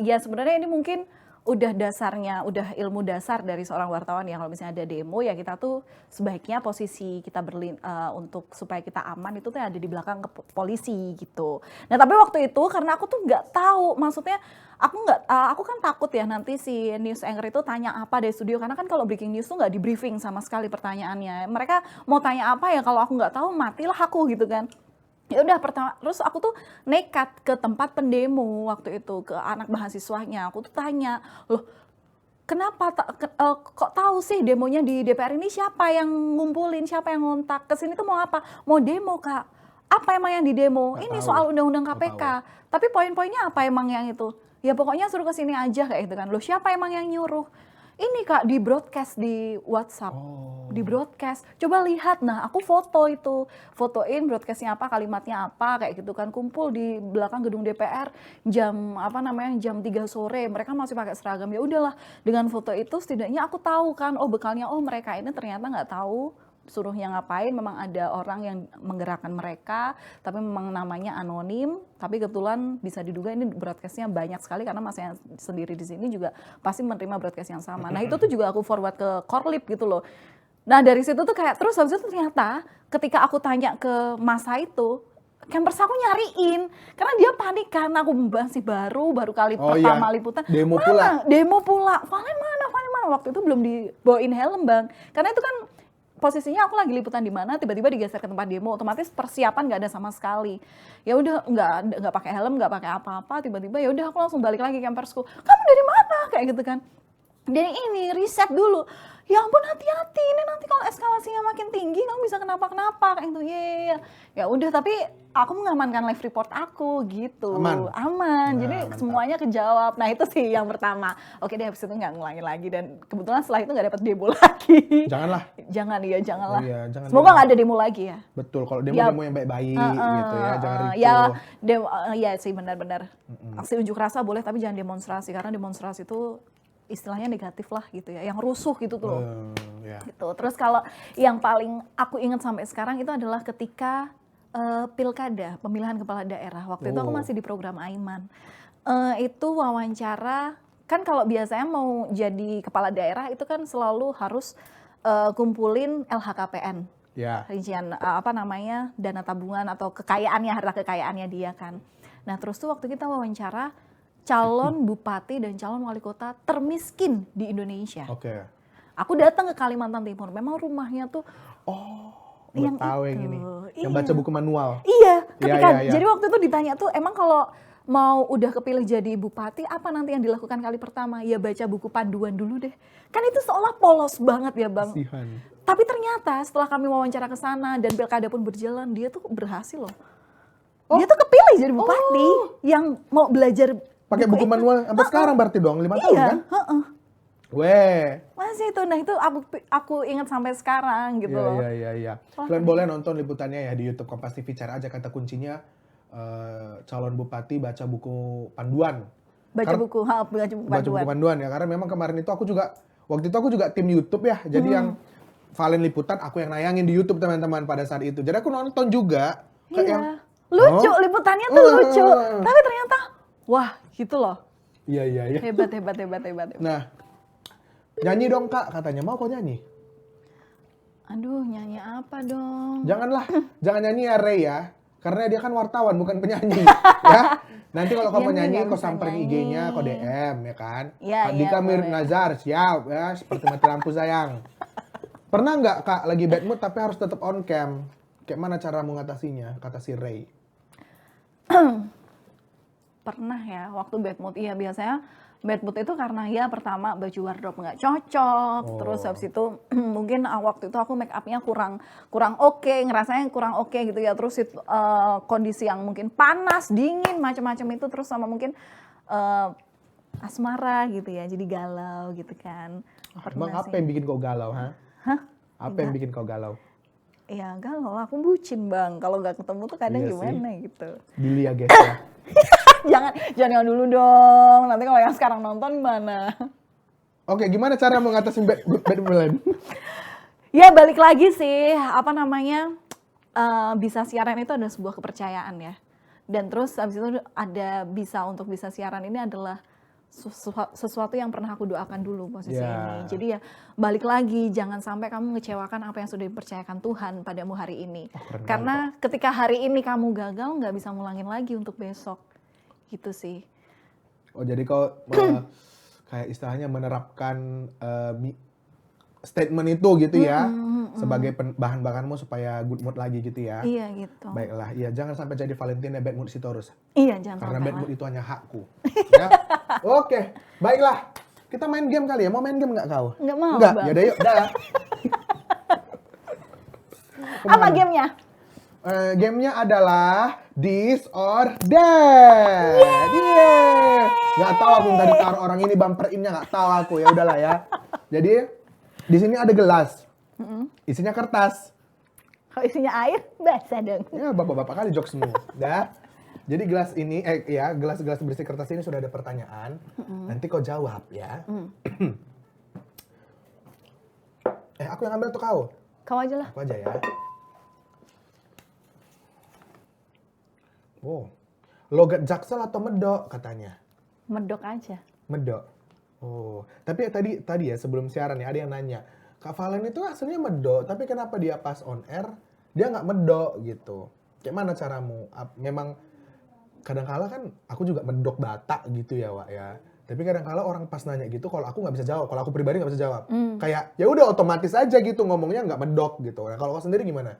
ya sebenarnya ini mungkin udah dasarnya, udah ilmu dasar dari seorang wartawan ya. Kalau misalnya ada demo ya kita tuh sebaiknya posisi kita untuk supaya kita aman itu tuh ada di belakang polisi gitu. Nah tapi waktu itu karena aku tuh nggak tahu, maksudnya aku kan takut ya nanti si news anchor itu tanya apa dari studio, karena kan kalau breaking news tuh nggak di briefing sama sekali pertanyaannya. Mereka mau tanya apa ya, kalau aku nggak tahu matilah aku gitu kan. Ya udah pertama, terus aku tuh nekat ke tempat pendemo waktu itu, ke anak mahasiswanya. Aku tuh tanya, loh kenapa kok tahu sih demonya di DPR ini, siapa yang ngumpulin, siapa yang ngontak ke sini tuh mau apa? Mau demo Kak. Apa emang yang di demo? Nggak Ini tahu. soal undang-undang Nggak KPK. Tapi poin-poinnya apa emang yang itu? Ya pokoknya suruh ke sini aja kayak gitu kan. Loh siapa emang yang nyuruh? Ini Kak di broadcast di WhatsApp. Di broadcast. Coba lihat. Nah, aku foto itu. Fotoin broadcastnya apa, kalimatnya apa kayak gitu kan. Kumpul di belakang gedung DPR jam jam 3 sore. Mereka masih pakai seragam. Ya udahlah, dengan foto itu setidaknya aku tahu kan, oh bekalnya, oh mereka ini ternyata nggak tahu suruhnya ngapain, memang ada orang yang menggerakkan mereka, tapi memang namanya anonim, tapi kebetulan bisa diduga ini broadcastnya banyak sekali karena Mas yang sendiri di sini juga pasti menerima broadcast yang sama. Nah itu tuh juga aku forward ke Korlip gitu loh. Nah dari situ tuh kayak, terus habis itu ternyata ketika aku tanya ke masa itu, campers aku nyariin, karena dia panik kan, aku masih baru kali pertama liputan. Demo pula, Valen mana, waktu itu belum dibawain helm Bang, karena itu kan posisinya aku lagi liputan di mana, tiba-tiba digeser ke tempat demo, otomatis persiapan nggak ada sama sekali. Ya udah nggak pakai helm, nggak pakai apa-apa, tiba-tiba ya udah aku langsung balik lagi ke campersku. Kamu dari mana? Kayak gitu kan. Dari ini riset dulu. Ya ampun hati-hati, ini nanti kalau eskalasinya makin tinggi kamu bisa kenapa-kenapa kayak gitu. Ya udah, tapi aku mengamankan live report aku gitu. Aman. Jadi mantap. semuanya kejawab. Nah itu sih yang pertama. Oke deh, habis itu nggak ngulangin lagi, dan kebetulan setelah itu nggak dapat demo lagi. Janganlah. Janganlah. Oh iya, jangan Semoga nggak ada demo lagi ya. Betul, kalau demo yang baik-baik gitu ya, jangan ricuh. Ya demo, ya sih benar-benar. Aksi unjuk rasa boleh, tapi jangan demonstrasi, karena demonstrasi itu istilahnya negatif lah gitu ya, yang rusuh gitu tuh loh. Gitu. Terus kalau yang paling aku ingat sampai sekarang itu adalah ketika pilkada, pemilihan kepala daerah. Waktu itu aku masih di program Aiman. Itu wawancara, kan kalau biasanya mau jadi kepala daerah itu kan selalu harus kumpulin LHKPN. Rincian dana tabungan atau kekayaannya, harta kekayaannya dia kan. Nah terus tuh waktu kita wawancara calon bupati dan calon wali kota termiskin di Indonesia. Aku datang ke Kalimantan Timur, memang rumahnya tuh yang tahu yang ini, yang baca buku manual. Iya, jadi waktu itu ditanya tuh, emang kalau mau udah kepilih jadi bupati, apa nanti yang dilakukan kali pertama? Ya baca buku panduan dulu deh. Kan itu seolah polos banget ya Bang. Kasihan. Tapi ternyata setelah kami wawancara ke sana dan pilkada pun berjalan, dia tuh berhasil loh. Dia tuh kepilih jadi bupati yang mau belajar Pakai buku itu. manual sampai sekarang berarti dong 5 tahun Iya, kan? heeh. Weh. Masih itu, nah itu aku ingat sampai sekarang gitu loh. Iya. Kalian boleh nonton liputannya ya di YouTube Kompas TV. Cari aja kata kuncinya calon bupati baca buku panduan. Baca buku Panduan ya. Karena memang kemarin itu waktu itu aku juga tim YouTube ya. Jadi yang Valen liputan aku yang nayangin di YouTube teman-teman pada saat itu. Jadi aku nonton juga. Kayak Iya. yang, Lucu, liputannya tuh lucu. Tapi ternyata, wah gitu loh. Iya. Hebat. Nah, nyanyi dong Kak katanya. Mau kok nyanyi? Aduh, nyanyi apa dong? Janganlah, jangan nyanyi ya Ray ya. Karena dia kan wartawan bukan penyanyi. Ya. Nanti kalau kamu Iya, nyanyi nggak kau bisa samperin nyanyi. IG-nya, kau DM ya kan. Iya, Dika iya, Mir boleh. Nazar, siap ya. Seperti mati lampu sayang. Pernah nggak Kak lagi bad mood tapi harus tetap on cam? Kayak mana cara mengatasinya? Kata si Ray. Pernah ya, waktu bad mood. Iya, biasanya bad mood itu karena ya pertama baju wardrobe nggak cocok, terus habis itu mungkin waktu itu aku make up-nya kurang oke, ngerasanya kurang oke gitu ya. Terus itu, kondisi yang mungkin panas, dingin, macam-macam itu, terus sama mungkin asmara gitu ya, jadi galau gitu kan. Bang, Pernah apa yang bikin kau galau, ha? Hah? Apa yang bikin kau galau? Ya galau, aku bucin Bang. Kalau nggak ketemu tuh kadang Iya sih. gimana gitu. Dili ya guys ya. jangan dulu dong. Nanti kalau yang sekarang nonton gimana? Oke, gimana cara mengatasi bad mood? Ya balik lagi sih, apa namanya, bisa siaran itu adalah sebuah kepercayaan ya. Dan terus habis itu untuk bisa siaran ini adalah sesuatu yang pernah aku doakan dulu posisi ini. Jadi ya balik lagi, jangan sampai kamu mengecewakan apa yang sudah dipercayakan Tuhan padamu hari ini. Karena ketika hari ini kamu gagal, nggak bisa ngulangin lagi untuk besok. Gitu sih. Oh, jadi kau kayak istilahnya menerapkan statement itu gitu ya sebagai bahan bakanmu supaya good mood lagi gitu ya. Iya gitu. Baiklah, iya jangan sampai jadi Valentina bad mood Sitorus. Iya jangan Karena sampai bad lah. mood itu hanya hakku. Ya. Oke, baiklah. Kita main game kali ya. Mau main game nggak kau? Nggak mau, Nggak? Bang. Yaudah yuk, dah. Apa gamenya? Gamenya adalah This or That. Yeah. Nggak tahu aku tadi taruh orang ini bumper in-nya nggak tahu aku, ya udahlah ya. Jadi di sini ada gelas, isinya kertas. Kalau isinya air, basah dong. Ya bapak-bapak kali jokes semua. Dah. Jadi gelas ini, gelas-gelas berisi kertas ini sudah ada pertanyaan. Nanti kau jawab ya. Aku yang ambil tuh kau. Kau aja lah. Aku aja ya. Oh, logat Jaksel atau medok katanya? Medok aja. Medok. Oh, tapi tadi ya sebelum siaran ya ada yang nanya, Kak Valen itu aslinya medok, tapi kenapa dia pas on air dia nggak medok gitu? Kayak mana caramu? Memang kadang-kala kan aku juga medok Batak gitu ya, Wak ya. Tapi kadang-kala orang pas nanya gitu, kalau aku nggak bisa jawab, kalau aku pribadi nggak bisa jawab. Kayak ya udah otomatis aja gitu ngomongnya nggak medok gitu. Nah, kalau kau sendiri gimana?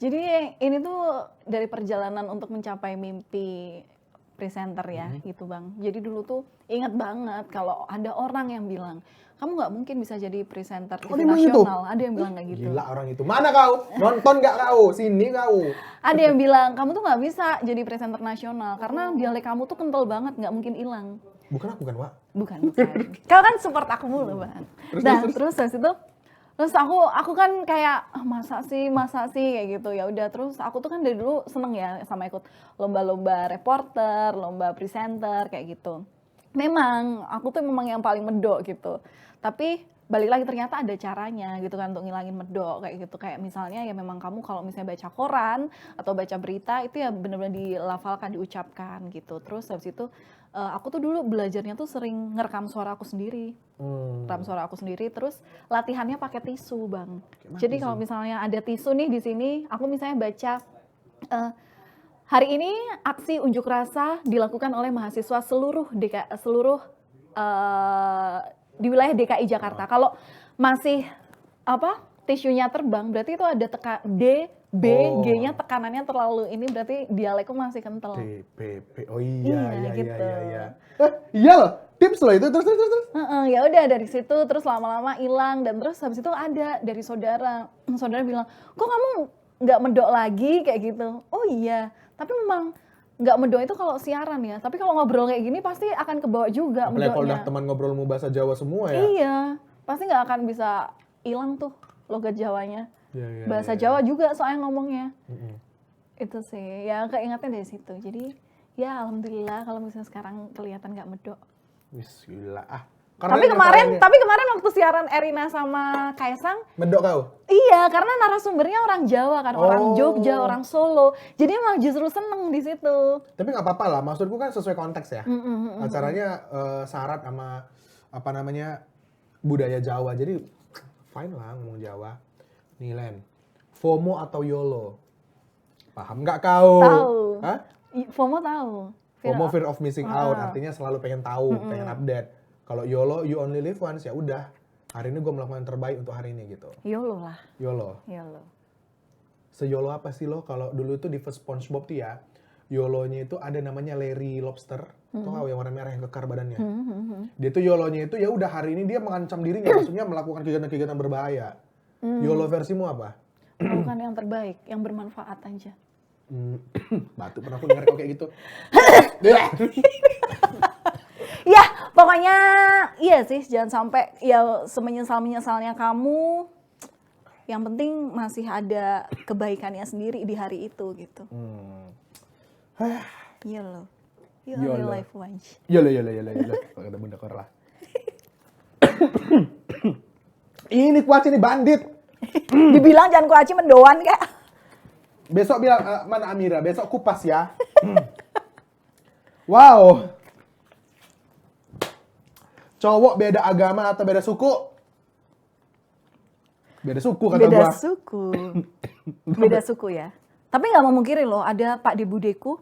Jadi ini tuh dari perjalanan untuk mencapai mimpi presenter ya gitu Bang. Jadi dulu tuh ingat banget kalau ada orang yang bilang, kamu nggak mungkin bisa jadi presenter TV nasional. Ada yang bilang kayak gitu. Gila orang itu. Mana kau? Nonton nggak kau? Sini kau. Ada yang bilang, kamu tuh nggak bisa jadi presenter nasional. Karena dialek kamu tuh kental banget, nggak mungkin hilang. Bukan aku kan, Wak? Bukan. Kau kan support aku mulu Bang. Terus habis itu, terus aku kan kayak masa sih kayak gitu. Ya udah, terus aku tuh kan dari dulu seneng ya sama ikut lomba-lomba reporter, lomba presenter kayak gitu. Memang aku tuh memang yang paling medok gitu. Tapi balik lagi ternyata ada caranya gitu kan untuk ngilangin medok kayak gitu. Kayak misalnya ya memang kamu kalau misalnya baca koran atau baca berita itu ya benar-benar dilafalkan, diucapkan gitu. Terus habis itu aku tuh dulu belajarnya tuh sering ngerekam suara aku sendiri. Rekam suara aku sendiri, terus latihannya pakai tisu Bang. Jadi kalau misalnya ada tisu nih di sini, aku misalnya baca hari ini aksi unjuk rasa dilakukan oleh mahasiswa seluruh di wilayah DKI Jakarta. Kalau masih tisunya terbang, berarti itu ada D, B, Oh. G-nya tekanannya terlalu ini berarti dialekku masih kental. D, P, P. Oh iya, Iya, gitu. iya. Iya loh, tips loh itu. Terus. Heeh, ya udah dari situ terus lama-lama hilang dan terus habis itu ada dari saudara bilang, kok kamu nggak medok lagi kayak gitu. Oh iya, tapi memang nggak medok itu kalau siaran ya, tapi kalau ngobrol kayak gini pasti akan kebawa juga Apalagi kalau udah medoknya. teman ngobrol mau bahasa Jawa semua ya. Iya, pasti nggak akan bisa hilang tuh logat Jawanya. Iya, Bahasa Jawa juga soalnya ngomongnya. Mm-mm. Itu sih, ya keingetnya dari situ. Jadi ya alhamdulillah kalau misalnya sekarang kelihatan nggak medok. Wis gila Tapi ini kemarin waktu siaran Erina sama Kaisang, medok kau. iya karena narasumbernya orang Jawa kan, orang Oh. Jogja, orang Solo. Jadi emang justru seneng di situ. Tapi nggak apa-apa lah, maksudku kan sesuai konteks ya. Mm-mm. Acaranya syarat sama apa namanya budaya Jawa, jadi fine lah ngomong Jawa. Nih Len, FOMO atau YOLO? Paham nggak kau? Tahu. Hah? FOMO tahu. FOMO, fear of missing out, Ah. artinya selalu pengen tahu, pengen update. Kalau YOLO, you only live once, ya udah. Hari ini gue melakukan yang terbaik untuk hari ini gitu. YOLO lah, YOLO. YOLO. Se-YOLO apa sih lo? Kalau dulu itu di first SpongeBob tuh ya, YOLO-nya itu ada namanya Larry Lobster. Tuh kau yang warna merah yang kekar badannya. Dia tuh YOLO-nya itu ya udah hari ini dia mengancam dirinya, maksudnya melakukan kegiatan-kegiatan berbahaya. YOLO versimu apa? Bukan yang terbaik, yang bermanfaat aja. Batu pernah aku denger kau kayak gitu. Ya, pokoknya iya sih, jangan sampai ya semenyesal-menyesalnya kamu. Yang penting masih ada kebaikannya sendiri di hari itu gitu. Iya loh. You only YOLO. live once. YOLO. Kalau kata Bunda Korla. Ini kuaci nih bandit. Dibilang jangan kuaci mendoan kak. Besok bilang, mana Amira? Besok kupas ya. Wow. Cowok beda agama atau beda suku? Beda suku kata Beda gua. suku. Beda suku ya. Tapi nggak mau mungkirin loh, ada Pak di budeku,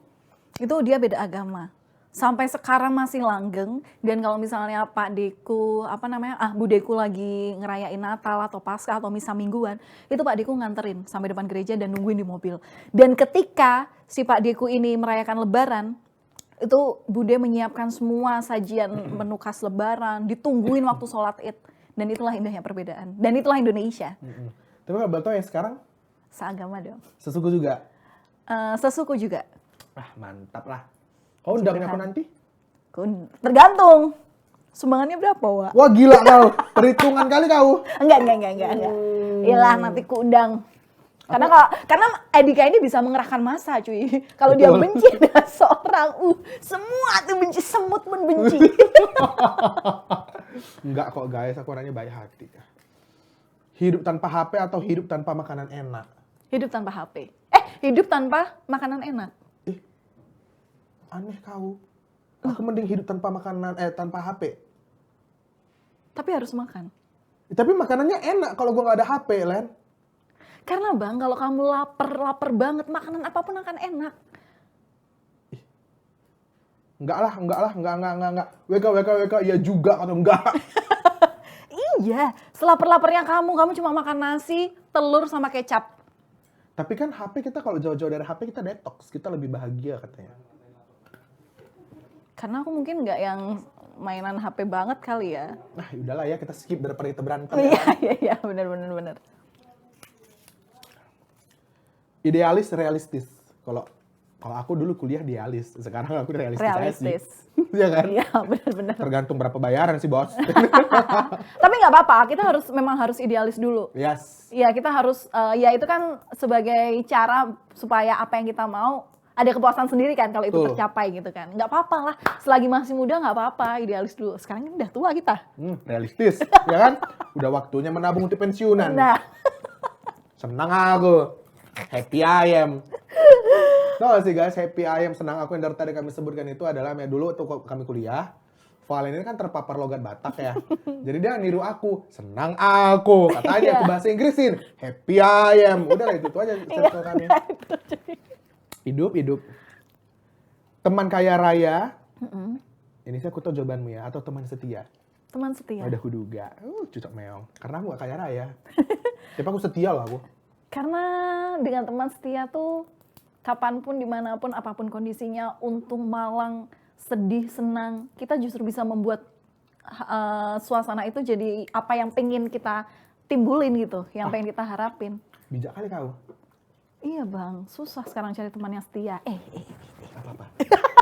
itu dia beda agama. Sampai sekarang masih langgeng, dan kalau misalnya Pak Deku, budeku lagi ngerayain Natal atau Paskah atau misa mingguan, itu Pak Deku nganterin sampai depan gereja dan nungguin di mobil. Dan ketika si Pak Deku ini merayakan Lebaran, itu Bude menyiapkan semua sajian menu khas Lebaran, ditungguin waktu sholat Id. Dan itulah indahnya perbedaan. Dan itulah Indonesia. Tapi kalau Bato yang sekarang Seagama dong. sesuku juga. Sesuku juga. Mantap lah. Kau undangin aku nanti? Tergantung. Sumbangannya berapa, Wak? Wah gila kau. Perhitungan kali kau. Enggak. Iyalah nanti ku undang. Karena Edika ini bisa mengerahkan massa, cuy. Kalau dia Betul. benci ada seorang, semua tuh benci, semut pun benci. Enggak kok guys, aku orangnya baik hati. Hidup tanpa HP atau hidup tanpa makanan enak? Hidup tanpa HP. Hidup tanpa makanan enak. Aneh kau. Aku mending hidup tanpa tanpa HP. Tapi harus makan. Tapi makanannya enak kalau gua nggak ada HP, Len. Karena Bang, kalau kamu lapar banget, makanan apapun akan enak. Enggak. WK, ya juga atau enggak. Iya, selapar-laparnya kamu cuma makan nasi, telur sama kecap. Tapi kan HP kita kalau jauh-jauh dari HP kita detox, kita lebih bahagia katanya. Karena aku mungkin nggak yang mainan HP banget kali ya. Nah, udahlah ya kita skip daripada kita berantem. Iya, benar. Idealis, realistis. Kalau aku dulu kuliah idealis, sekarang aku realistis. Realistis. Iya kan? Iya, benar. Tergantung berapa bayaran sih, Bos. Tapi nggak apa-apa, kita memang harus idealis dulu. Yes. Ya, kita harus, ya itu kan sebagai cara supaya apa yang kita mau, ada kepuasan sendiri kan kalau itu Betul. tercapai gitu kan. Nggak apa-apa lah, selagi masih muda nggak apa-apa, idealis dulu. Sekarang ini udah tua kita. Realistis, ya kan? Udah waktunya menabung untuk pensiunan. Nah, Senang aku. Happy I am. Tahu gak sih guys, happy I am, senang aku yang dari tadi kami sebutkan itu adalah dulu waktu kami kuliah, Valen ini kan terpapar logat Batak ya. Jadi dia niru aku, senang aku. Katanya aku bahasa Inggrisin, happy I am. Udah lah itu aja circle kami. Hidup. Teman kaya raya. Ini sih aku tahu jawabanmu ya, atau teman setia? teman setia. Udah kuduga. Cucok meong. Karena aku gak kaya raya. Tapi aku setia loh aku. Karena dengan teman setia tuh kapanpun, dimanapun, apapun kondisinya, untung, malang, sedih, senang, kita justru bisa membuat suasana itu jadi apa yang pengen kita timbulin gitu, yang pengen kita harapin. Bijak kali kau. Iya bang, susah sekarang cari teman yang setia. Apa-apa.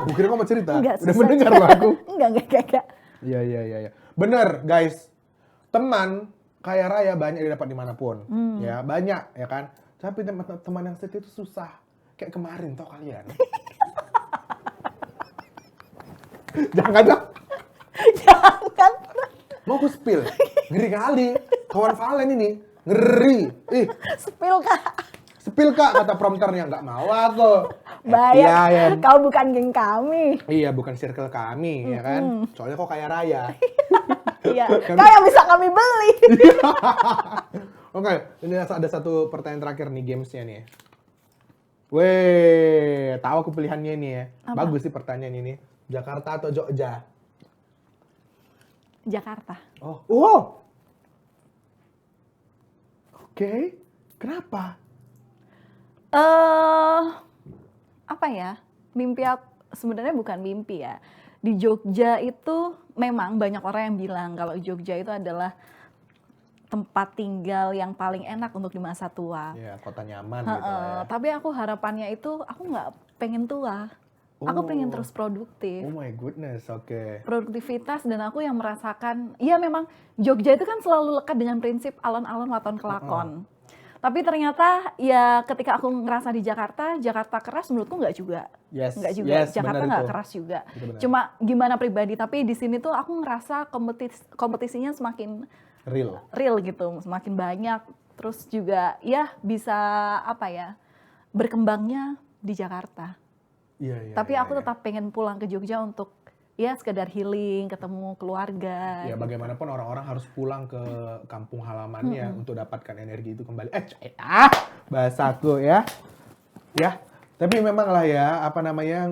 Aku kira kau mau cerita. Enggak, Udah susah. mendengar loh aku. Enggak. Iya. Bener guys. Teman kaya raya banyak didapat dimanapun. Ya banyak ya kan. Tapi teman yang setia itu susah. Kayak kemarin tau kalian. Jangan dong. Jangan. Mau aku spill. Ngeri kali. Kawan Valen ini. Ngeri. Spill kak. Spill kak kata prompternya. Nggak mau aku. Bayar. Kau bukan geng kami. Iya bukan circle kami ya kan. Soalnya kok kaya raya. Iya. Kau yang bisa kami beli. Oke, ini ada satu pertanyaan terakhir nih gamesnya nih. Weh, tahu aku pilihannya ini ya. Apa? Bagus sih pertanyaan ini. Jakarta atau Jogja? Jakarta. Oh. Oke. Kenapa? Apa ya? Mimpi aku sebenarnya bukan mimpi ya. Di Jogja itu memang banyak orang yang bilang kalau Jogja itu adalah tempat tinggal yang paling enak untuk di masa tua. Ya, kota nyaman gitu lah ya. Tapi aku harapannya itu aku nggak pengen tua. Aku pengen terus produktif. Oh my goodness, oke. Produktivitas dan aku yang merasakan, iya memang Jogja itu kan selalu lekat dengan prinsip alon-alon waton kelakon. Tapi ternyata ya ketika aku ngerasa di Jakarta, Jakarta keras menurutku nggak juga. Nggak juga, Jakarta nggak keras juga. Cuma gimana pribadi, tapi di sini tuh aku ngerasa kompetisinya semakin real gitu, semakin banyak. Terus juga ya bisa apa ya, berkembangnya di Jakarta. Iya. Tapi aku tetap pengen pulang ke Jogja untuk ya sekedar healing, ketemu keluarga. Ya bagaimanapun orang-orang harus pulang ke kampung halamannya untuk dapatkan energi itu kembali. Bahasaku ya. Ya, tapi memang lah ya,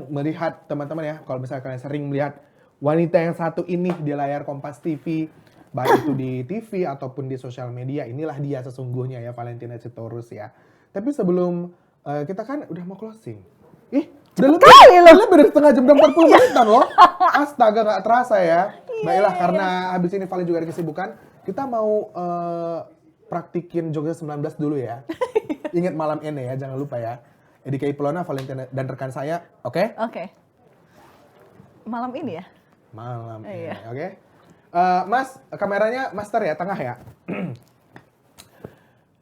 melihat teman-teman ya, kalau misalnya kalian sering melihat wanita yang satu ini di layar Kompas TV, baik itu di TV ataupun di sosial media, inilah dia sesungguhnya ya, Valentina Sitorus ya. Tapi sebelum kita kan udah mau closing. Udah lebih dari setengah jam, udah 40 menitan loh. Astaga, gak terasa ya. Baiklah, karena habis ini Valen juga ada kesibukan, kita mau praktikin Jogja 19 dulu ya. Ingat malam ini ya, jangan lupa ya. EDKI Pelona, Valentina dan rekan saya, oke? Oke. Malam ini ya? Malam ini, Iya. oke? Mas, kameranya master ya, tengah ya.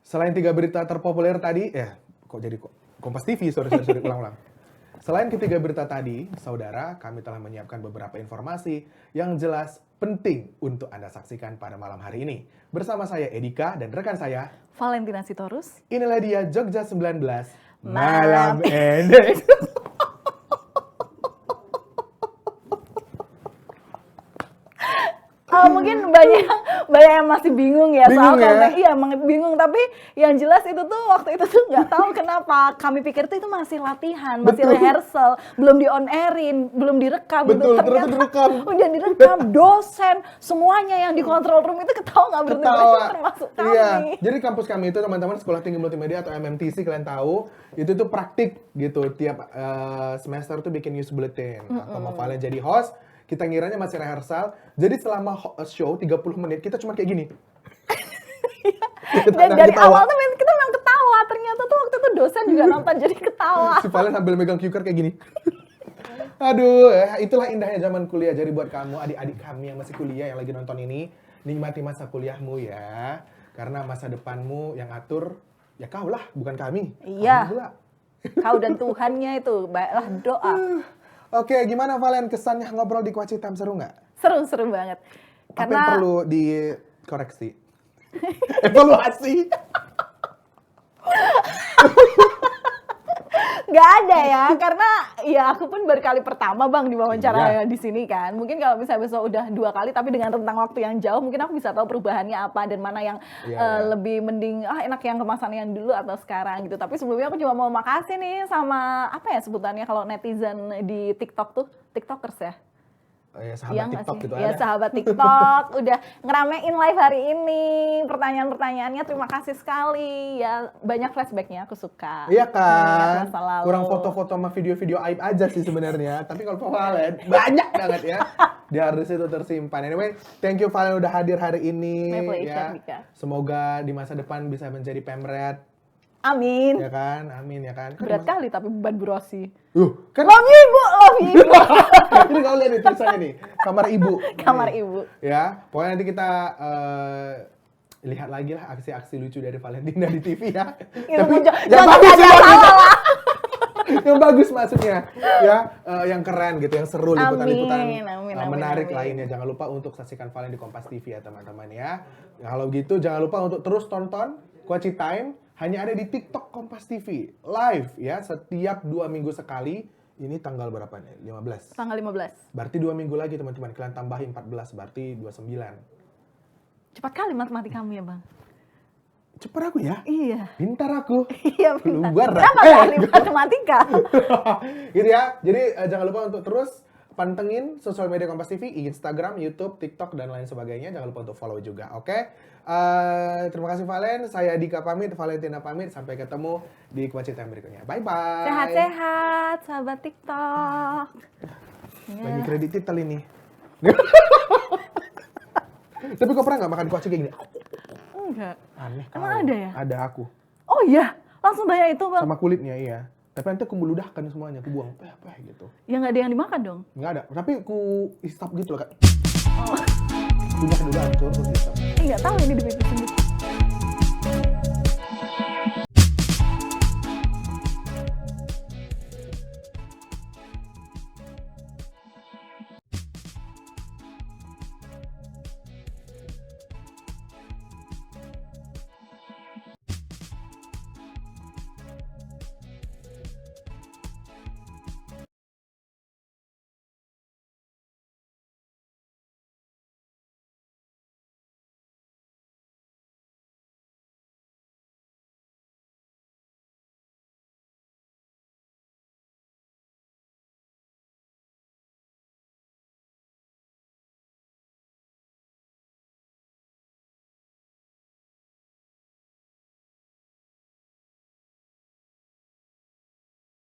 Selain 3 berita terpopuler tadi, kok jadi Kompas TV, sorry, ulang-ulang. Selain ketiga berita tadi, saudara, kami telah menyiapkan beberapa informasi yang jelas penting untuk Anda saksikan pada malam hari ini. Bersama saya Edika dan rekan saya, Valentina Sitorus. Inilah dia Jogja 19 Malam Malam ini. Mungkin banyak yang masih bingung ya soal Bingung ya? konten. Iya, bingung. Tapi yang jelas itu tuh waktu itu tuh nggak tahu kenapa kami pikir tuh itu masih latihan, masih rehearsal, belum di on airin, belum direkam. Betul, gitu. ternyata direkam. Udah direkam, dosen, semuanya yang di control room itu ketawa nggak berhenti, termasuk kami. Iya, jadi kampus kami itu teman-teman Sekolah Tinggi Multimedia atau MMTC, kalian tahu, itu tuh praktik gitu. Tiap semester tuh bikin news bulletin. Kalau Valen jadi host, kita ngiranya masih rehearsal. Jadi selama show 30 menit kita cuma kayak gini. Dan dari awal tuh kita memang ketawa. Ternyata tuh waktu itu dosen juga nonton jadi ketawa. Si Valen sambil megang cue card kayak gini. Aduh, itulah indahnya zaman kuliah. Jadi buat kamu, adik-adik kami yang masih kuliah, yang lagi nonton ini, nikmati masa kuliahmu ya. Karena masa depanmu yang atur, ya kau lah, bukan kami. Iya. Alhamdulillah. Kau dan Tuhannya itu, baiklah doa. Oke, gimana Valen kesannya ngobrol di Kuaci Hitam, seru nggak? Seru banget. Apa yang perlu dikoreksi? Evaluasi? Gak ada ya, karena ya aku pun baru kali pertama bang diwawancara di sini kan. Mungkin kalau bisa besok udah 2 kali, tapi dengan rentang waktu yang jauh, mungkin aku bisa tahu perubahannya apa dan mana yang lebih mending. Enak yang kemasan yang dulu atau sekarang gitu. Tapi sebelumnya aku cuma mau makasih nih sama apa ya sebutannya kalau netizen di TikTok tuh, TikTokers ya. sahabat TikTok gitu Ya ada. sahabat TikTok udah ngeramein live hari ini. Pertanyaan-pertanyaannya terima kasih sekali. Ya banyak flashbacknya aku suka. Iya Mengingat kan? masa lalu. Kurang foto-foto sama video-video aib aja sih sebenarnya. Tapi kalau Valen banyak banget ya. Di harddisk itu tersimpan. Anyway, thank you Valen udah hadir hari ini. My pleasure, Ya. Dika. Semoga di masa depan bisa menjadi pemret. Amin. Ya kan? Amin ya kan? Berat kali tapi beban burosi. Kan Love you ibu, love you ibu. ini kau lihat nih tulisannya nih. Kamar ibu. Kamar Nih. ibu. Ya, pokoknya nanti kita lihat lagi lah aksi-aksi lucu dari Valentina di TV ya. Ilmu yang jangan bagus ada ya, salah lah. yang bagus maksudnya ya, yang keren gitu, yang seru liputan-liputan Amin, menarik amin. lainnya. Jangan lupa untuk saksikan Valen di Kompas TV ya teman-teman ya. Kalau gitu jangan lupa untuk terus tonton Quaci Time hanya ada di TikTok Kompas TV live ya setiap 2 minggu sekali. Ini tanggal berapa nih? 15. Tanggal 15. Berarti 2 minggu lagi teman-teman. Kalian tambahin 14 berarti 29. Cepat kali matematika kamu ya, Bang. Cepet aku ya. Iya. Pintar aku. Iya, benar. Keluar. Kenapa kali matematika? Gitu ya. Jadi jangan lupa untuk terus pantengin sosial media Kompas TV, Instagram, YouTube, TikTok, dan lain sebagainya. Jangan lupa untuk follow juga, oke? Terima kasih Valen. Saya Dika pamit, Valentina pamit. Sampai ketemu di Quaci Time berikutnya. Bye-bye. Sehat-sehat, sahabat TikTok. Lagi kredit titel ini. Tapi kok pernah nggak makan kuaci kayak gini? Enggak. Aneh kau. Emang ada ya? Ada aku. Oh iya, langsung tanya itu, Bang. Sama kulitnya iya. Tapi nanti aku meludahkan semuanya, aku buang peh gitu. Ya nggak ada yang dimakan dong. Nggak ada, tapi aku isap gitu loh kak. Ludah dulu hancur, terus isap. Nggak tahu ini di pipis sendiri.